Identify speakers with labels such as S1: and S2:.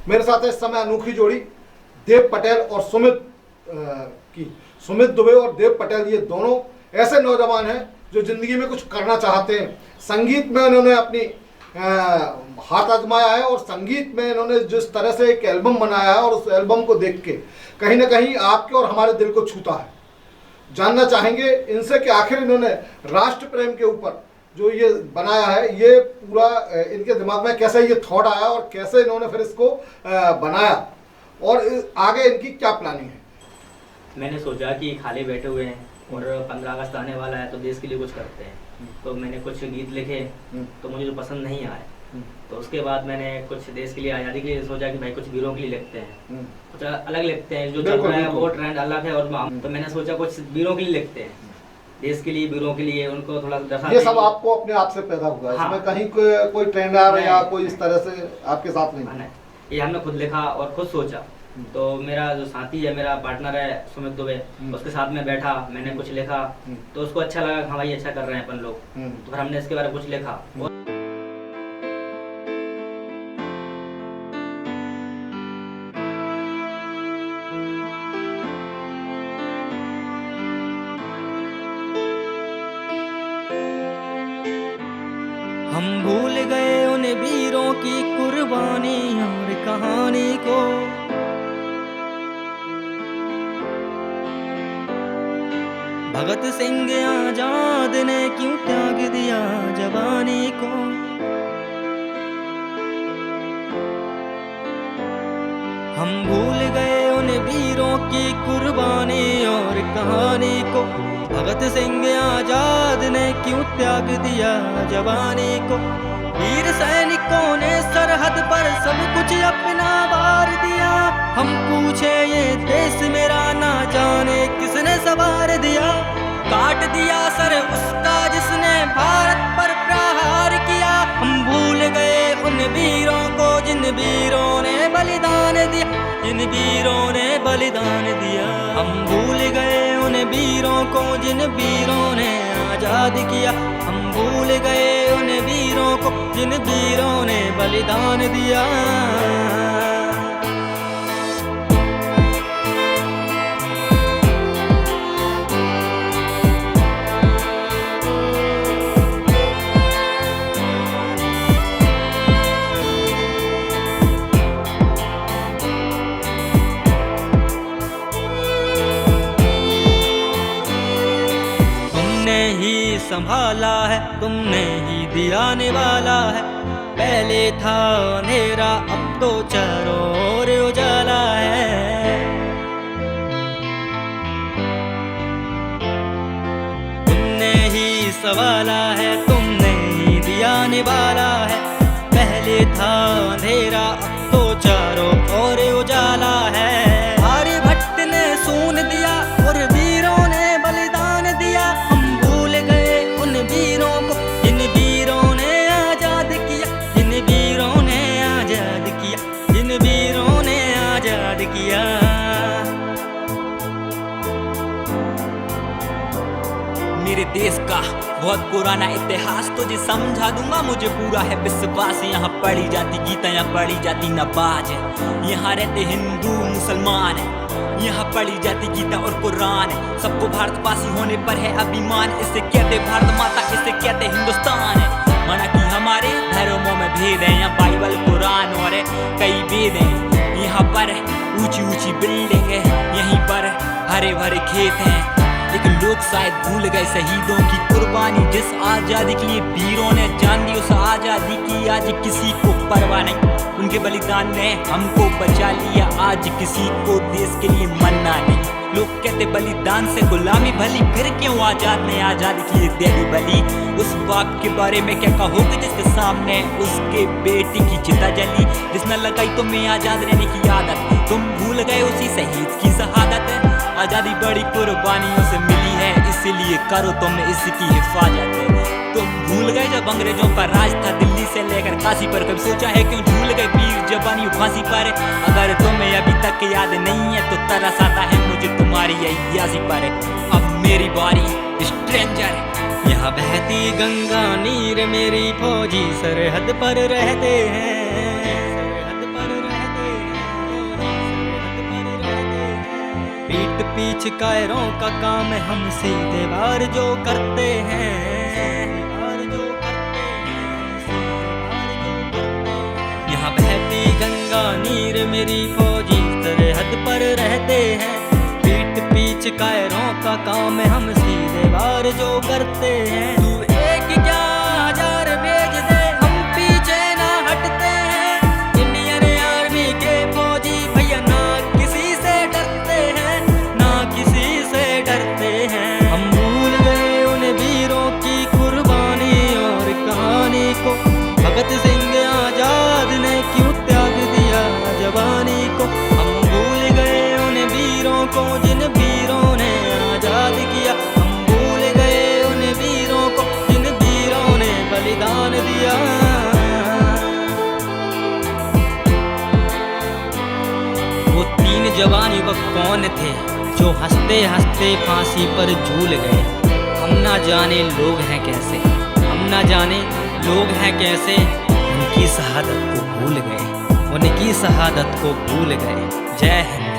S1: मेरे साथ है इस समय अनोखी जोड़ी देव पटेल और सुमित दुबे और देव पटेल। ये दोनों ऐसे नौजवान हैं जो जिंदगी में कुछ करना चाहते हैं। संगीत में इन्होंने अपनी हाथ आजमाया है और संगीत में इन्होंने जिस तरह से एक एल्बम बनाया है और उस एल्बम को देख के कहीं ना कहीं आपके और हमारे दिल को छूता है। जानना चाहेंगे इनसे कि आखिर इन्होंने राष्ट्र प्रेम के ऊपर जो ये बनाया है, ये पूरा इनके दिमाग में कैसे ये थॉट आया और कैसे इन्होंने फिर इसको बनाया और आगे इनकी क्या प्लानिंग है।
S2: मैंने सोचा कि खाली बैठे हुए हैं और 15 अगस्त आने वाला है तो देश के लिए कुछ करते हैं। तो मैंने कुछ गीत लिखे तो मुझे जो पसंद नहीं आए, तो उसके बाद मैंने कुछ देश के लिए, आज़ादी के लिए सोचा कि भाई कुछ वीरों के लिए लिखते हैं, कुछ अलग लिखते हैं। जो चल रहा है वो ट्रेंड अलग है और तो मैंने सोचा कुछ वीरों के लिए लिखते हैं, देश के लिए, वीरों के लिए, उनको थोड़ा दर्शाते।
S1: ये सब आपको अपने आप से पैदा हुआ है? हाँ। इसमें कहीं कोई ट्रेंड आ रहा है या कोई इस तरह से आपके साथ नहीं?
S2: ये हमने खुद लिखा और खुद सोचा। तो मेरा जो साथी है, मेरा पार्टनर है सुमित दुबे, उसके साथ में बैठा, मैंने कुछ लिखा तो उसको अच्छा लगा, हाँ भाई अच्छा कर रहे हैं अपन लोग, तो फिर हमने इसके बारे में कुछ लिखा।
S3: हम भूल गए उन वीरों की कुर्बानी और कहानी को, भगत सिंह आजाद ने क्यों त्याग दिया जवानी को। हम भूल गए उन वीरों की कुर्बानी और कहानी को, भगत सिंह आजाद ने क्यों त्याग दिया जवानी को। वीर सैनिकों ने सरहद पर सब कुछ अपना वार दिया। हम पूछे ये देश मेरा, ना जाने किसने सवार दिया। काट दिया सर उसका जिसने भारत पर प्रहार किया। हम भूल गए उन वीरों को जिन वीरों ने बलिदान दिया, जिन वीरों ने बलिदान दिया। हम भूल गए उन वीरों को जिन वीरों ने आजाद किया। हम भूल गए उन वीरों को जिन वीरों ने बलिदान दिया। संभाला है तुमने ही दिया निवाला है। पहले था अंधेरा अब तो चारों ओर उजाला है। तुमने ही संभाला है, तुमने ही दिया निवाला है। पहले था अंधेरा अब तो चारों ओर उजाला है। आर्यभट्ट ने सून दिया और वीरों ने बलिदान दिया। हम भूल गए उन वीरों को जिन वीरों ने आजाद किया, जिन वीरों ने आजाद किया, जिन वीरों ने आजाद किया।
S4: मेरे देश का बहुत पुराना इतिहास तुझे समझा दूंगा, मुझे पूरा है विश्वास। यहाँ पढ़ी जाती गीता, यहाँ पढ़ी जाती नमाज, यहाँ रहते हिंदू मुसलमान, यहाँ पढ़ी जाती गीता और कुरान। सबको भारतवासी होने पर है अभिमान, इसे कहते भारत माता, इसे कहते हिंदुस्तान। माना कि हमारे धर्मों में भेद है, यहाँ बाइबल कुरान और कई वेद हैं। यहाँ पर ऊंची ऊंची बिल्डिंग है, यहीं पर हरे भरे खेत हैं। लेकिन लोग शायद भूल गए शहीदों की कुर्बानी, जिस आजादी के लिए वीरों ने जान दी, उस आजादी की आज किसी को परवाह नहीं। उनके बलिदान ने हमको बचा लिया, आज किसी को देश के लिए मरना नहीं। लोग कहते बलिदान से गुलामी भली, फिर क्यों आजाद ने आजादी के लिए दे दी बली। उस बाप के बारे में क्या कहोगे जिसके सामने उसके बेटी की चिता जली, जिसने लगाई तुम्हें आजाद रहने की आदत। तुम भूल गए उसी शहीद की शहादत। आजादी बड़ी कुर्बानियों से मिली है, इसीलिए करो तुम इसकी हिफाजत। तुम भूल गए जब अंग्रेजों का राज था दिल्ली से लेकर काशी पर, कभी सोचा है क्यों झूल गए वीर जवानी फांसी पर। अगर तुम्हें अभी तक याद नहीं है तो तरस आता है मुझे तुम्हारी अय्यासी पर। अब मेरी बारी स्ट्रेंजर।
S3: यहाँ बहती गंगा नीर मेरी फौजी सरहद पर रहते हैं, सरहद पर रहते हैं। पीछ कायरों का काम हम सीधे वार जो करते हैं, यहाँ बहती गंगा नीर मेरी फौजी सरहद पर रहते हैं, पीठ पीछ कायरों का काम हम सीधे वार जो करते हैं। तू एक क्या हजार भेज दे हम पीछे ना हटते हैं, इंडियन आर्मी के फौजी भैया ना किसी से डरते हैं, ना किसी से डरते हैं। हम भूल गए उन वीरों की कुर्बानी और कहानी को, भगत सिंह आजाद ने क्यों त्याग दिया जवानी को। हम भूल गए उन वीरों को जिन वीरों ने आजाद किया, हम भूल गए उन वीरों को जिन वीरों ने बलिदान दिया। वो 3 जवान युवक कौन थे जो हंसते हंसते फांसी पर झूल गए। हम ना जाने लोग हैं कैसे, हम ना जाने लोग हैं कैसे, उनकी शहादत को भूल गए, उनकी शहादत को भूल गए। जय हिंद।